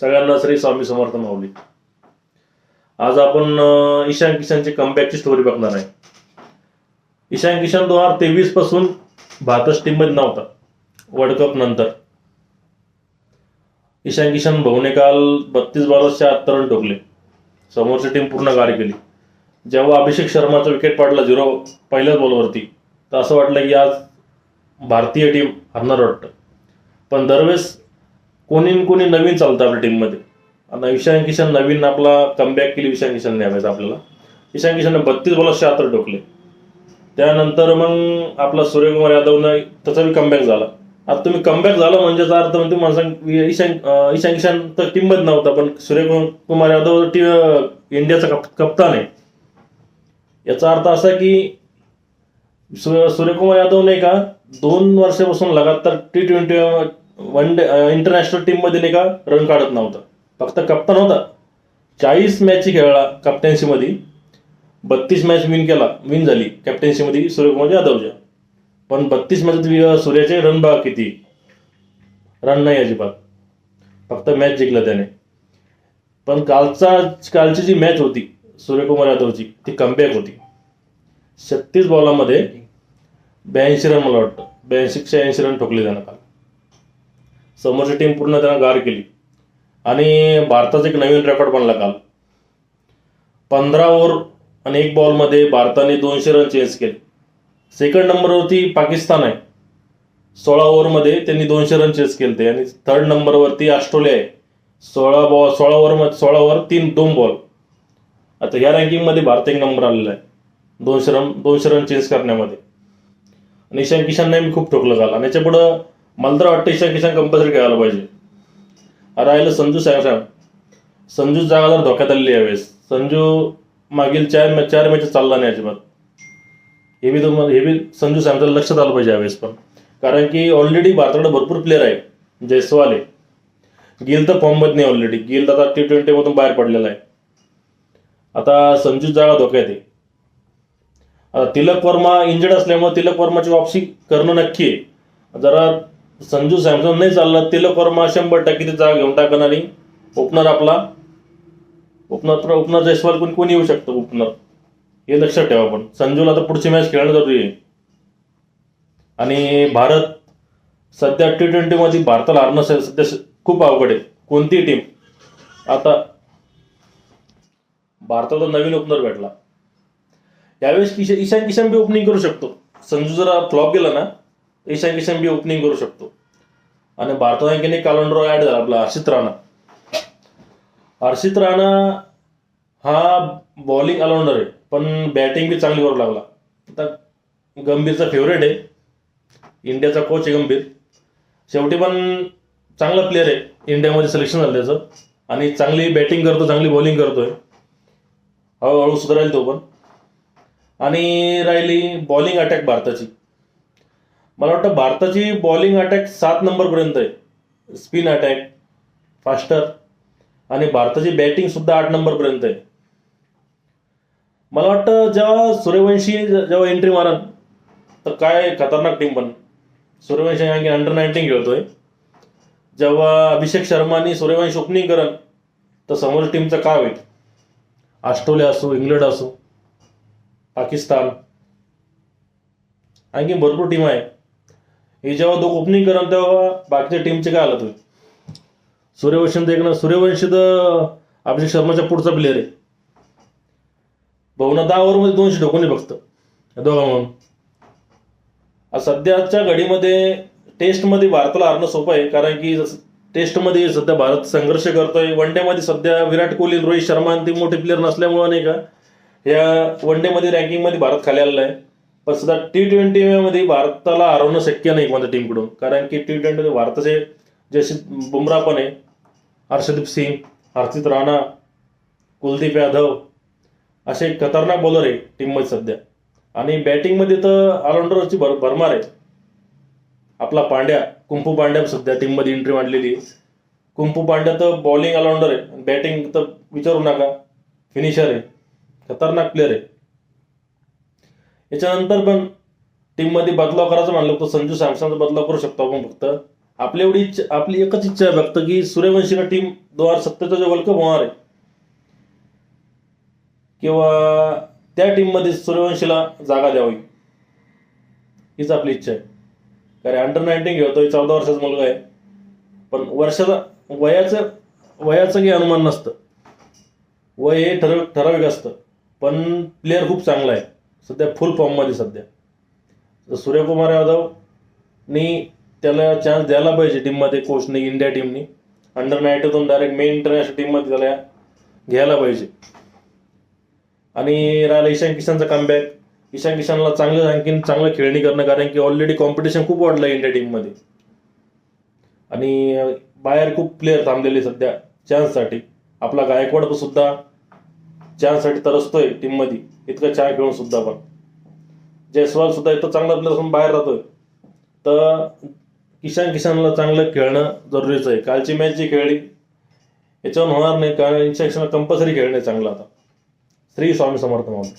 सगळ्यांना श्री स्वामी समर्थ माऊली. आज आपण ईशान किशनची कमबॅकची स्टोरी बघणार आहे. ईशान किशन 2023 पासून भारताच्या टीममध्ये नव्हता. वर्ल्ड कप नंतर ईशान किशन भाऊने काल 32 बॉलवर 76 रन ठोकले. समोरची टीम पूर्ण गार केली. जेव्हा अभिषेक शर्माचा विकेट पडला 0 पहिल्याच बॉलवरती, तर असं वाटलं की आज भारतीय टीम हरणार वाटतं. पण दरवेळेस कोणी नवीन चालतं आपल्या टीममध्ये. आता ईशान किशन नवीन आपला कमबॅक केली. ईशान किशन न्यावायचं आपल्याला. ईशान किशनने 32 बॉलवर 76 ठोकले. त्यानंतर मग आपला सूर्यकुमार यादवनं त्याचा कमबॅक झाला. आता तुम्ही कमबॅक झाला म्हणजे अर्थ म्हणजे तुम्हाला ईशान किशन तर टीममध्ये नव्हता, पण सूर्यकुमार यादव इंडियाचा कप्तान आहे. याचा अर्थ असा की सूर्यकुमार यादव नाही का 2 वर्षापासून लगातार T20 one day international team मध्ये नाही का रन काढत नव्हता. फक्त कप्तान होता. 40 मॅच खेळला कॅप्टन्सी मध्ये. 32 मॅच विन झाली कॅप्टन्सी मध्ये सूर्यकुमार यादवच्या. पण 32 मॅच सूर्याचे रन बघा किती. रन नाही अजिबात, फक्त मॅच जिंकला त्याने. पण कालची जी मॅच होती सूर्यकुमार यादवची ती कमबॅक होती. 36 बॉलामध्ये 82 रन, मला वाटतं 82-80 रन ठोकले त्यानं काल. समोरची टीम पूर्ण त्यानं गार केली. आणि भारताचा एक नवीन रेकॉर्ड बनला काल. 15 ओव्हर आणि 1 बॉलमध्ये भारताने 200 रन चेस केले. सेकंड नंबरवरती पाकिस्तान आहे. 16 ओव्हरमध्ये त्यांनी 200 रन चेस केले. आणि थर्ड नंबरवरती ऑस्ट्रेलिया आहे. 16 ओव्हर 2 बॉल. आता या रँकिंगमध्ये भारत 1 नंबर आलेला आहे 200 रन चेस करण्यामध्ये. आणि ईशान किशनने खूप ठोकलं काल. आणि याच्या पुढं मला तर वाटतं ईशान किशन कंपल्सरी खेळायला पाहिजे. राहिलं संजू सॅमसन. संजू जागा जर धोक्यात आलेली यावेळेस. संजू मागील 4 मॅचेस चालला नाही अजिबात. हे बी संजू सॅमसन लक्षात आलं पाहिजे यावेळेस. पण कारण की ऑलरेडी भारताकडे भरपूर प्लेअर आहे. जयस्वाल आहे. गिल तर फॉर्ममध्ये नाही ऑलरेडी. गिल आता T20 मधून बाहेर पडलेला आहे. आता संजू जागा धोक्यात आहे. आता तिलक वर्मा इंजर्ड असल्यामुळे तिलक वर्माची वापसी करणं नक्की आहे. जरा संजू सॅमसन नाही चालला, तिलक वर्मा 100% ती जागा घेऊन टाकन. आणि ओपनर जयस्वाल कोणी येऊ शकतं ओपनर, हे लक्षात ठेवा. पण संजूला आता पुढची मॅच खेळणं जरुरी आहे. आणि भारत सध्या T20 मध्ये भारताला हरणं सध्या खूप अवघड आहे. कोणती टीम. आता भारताला नवीन ओपनर भेटला यावेळेस. ईशान किशन बी ओपनिंग करू शकतो. संजू जरा फ्लॉप गेला ना, ईशान किशन बी ओपनिंग करू शकतो. आणि भारतात आणखी कॅलेंडर ऍड झाला आपला हर्षित राणा. हर्षित राणा हा बॉलिंग ऑलराऊंडर आहे, पण बॅटिंग बी चांगली करू लागला. आता गंभीरचा फेवरेट आहे. इंडियाचा कोच आहे गंभीर. शेवटी पण चांगला प्लेअर आहे. इंडियामध्ये सिलेक्शन झालं त्याचं. आणि चांगली बॅटिंग करतो, चांगली बॉलिंग करतोय. हळूहळू सुधारेल तो पण. आणि राहिली बॉलिंग अटॅक भारताची. मला वाटतं भारताची बॉलिंग अटॅक 7 नंबरपर्यंत आहे. Spin attack, faster. आणि भारताची बॅटिंग सुद्धा 8 नंबरपर्यंत आहे. मला वाटतं जेव्हा सूर्यवंशी एंट्री मारन तर काय खतरनाक टीम पण. सूर्यवंशी आणखी अंडर-19 खेळतोय. जेव्हा अभिषेक शर्मा आणि सूर्यवंशी ओपनिंग करन तर समोर टीमचं काय होईल. ऑस्ट्रेलिया असो, इंग्लंड असो, पाकिस्तान, आणखी भरपूर टीम आहे. हे जेव्हा ओपनिंग करन तेव्हा बाकीच्या टीमची काय हालत होईल. सूर्यवंशी तर अभिषेक शर्माच्या पुढचा प्लेअर आहे. भाऊना 10 ओव्हरमध्ये 200 ठोकून फक्त दोघा म्हणून. सध्याच्या घडीमध्ये टेस्टमध्ये भारताला हरणं सोपं आहे. कारण की टेस्टमध्ये सध्या भारत संघर्ष करतोय. वन डे मध्ये सध्या विराट कोहली, रोहित शर्मा आणि ते मोठे प्लेअर नसल्यामुळे नाही का या वन डे मध्ये रँकिंगमध्ये भारत खाली आलेला आहे. पण सध्या T20 मध्ये भारताला हरवणं शक्य नाही कोणत्या टीमकडून. कारण की T20 मध्ये भारताचे जसप्रीत बुमराह पण आहे, हर्षदीप सिंग, हर्षित राणा, कुलदीप यादव असे खतरनाक बॉलर आहे टीममध्ये सध्या. आणि बॅटिंगमध्ये तर ऑलराऊंडरची भरमार आहे. आपला कुंफू पांड्या सध्या टीममध्ये एंट्री मांडलेली आहे. कुंफू पांड्या तर बॉलिंग ऑलराऊंडर आहे. बॅटिंग तर विचारू नका, फिनिशर आहे, खतरनाक प्लेअर आहे. याच्यानंतर पण टीममध्ये बदलाव करायचं म्हणलं तर संजू सॅमसनचा बदलाव करू शकतो आपण फक्त. आपली एवढी इच्छा, आपली एकच इच्छा आहे फक्त की सूर्यवंशी का टीम 2070चा जो वर्ल्ड कप होणार आहे किंवा त्या टीममध्ये सूर्यवंशीला जागा द्यावी, हीच आपली इच्छा आहे. कारण अंडर 19 खेळतोय, 14 वर्षाचा मुलगा आहे, पण वर्षाचा वयाचं काही अनुमान नसतं. वय हे ठराविक असतं, पण प्लेअर खूप चांगला आहे सध्या, फुल फॉर्ममध्ये सध्या. तर सूर्यकुमार यादवनी त्याला चान्स द्यायला पाहिजे टीममध्ये, कोचने, इंडिया टीमनी. अंडर 19 डायरेक्ट मेन इंटरनॅशनल टीममध्ये त्याला घ्यायला पाहिजे. आणि राहिला ईशान किशनचा कमबॅक. ईशान किशनला आणखीन चांगलं खेळणी करणं, कारण की ऑलरेडी कॉम्पिटिशन खूप वाढलं इंडिया टीममध्ये आणि बाहेर खूप प्लेअर थांबलेले सध्या चान्ससाठी. आपला गायकवाड सुद्धा चान्ससाठी तरसतोय टीममध्ये, इतकं छान खेळून सुद्धा. पण जयस्वाल सुद्धा इतकं चांगला प्लेअर असून बाहेर राहतोय. तर ईशान किशनला चांगलं खेळणं जरुरीचं आहे. कालची मॅच जी खेळली याच्यावर होणार नाही, कारण ईशान किशनला कंपल्सरी खेळणं चांगलं. आता श्री स्वामी समर्थ म्हणून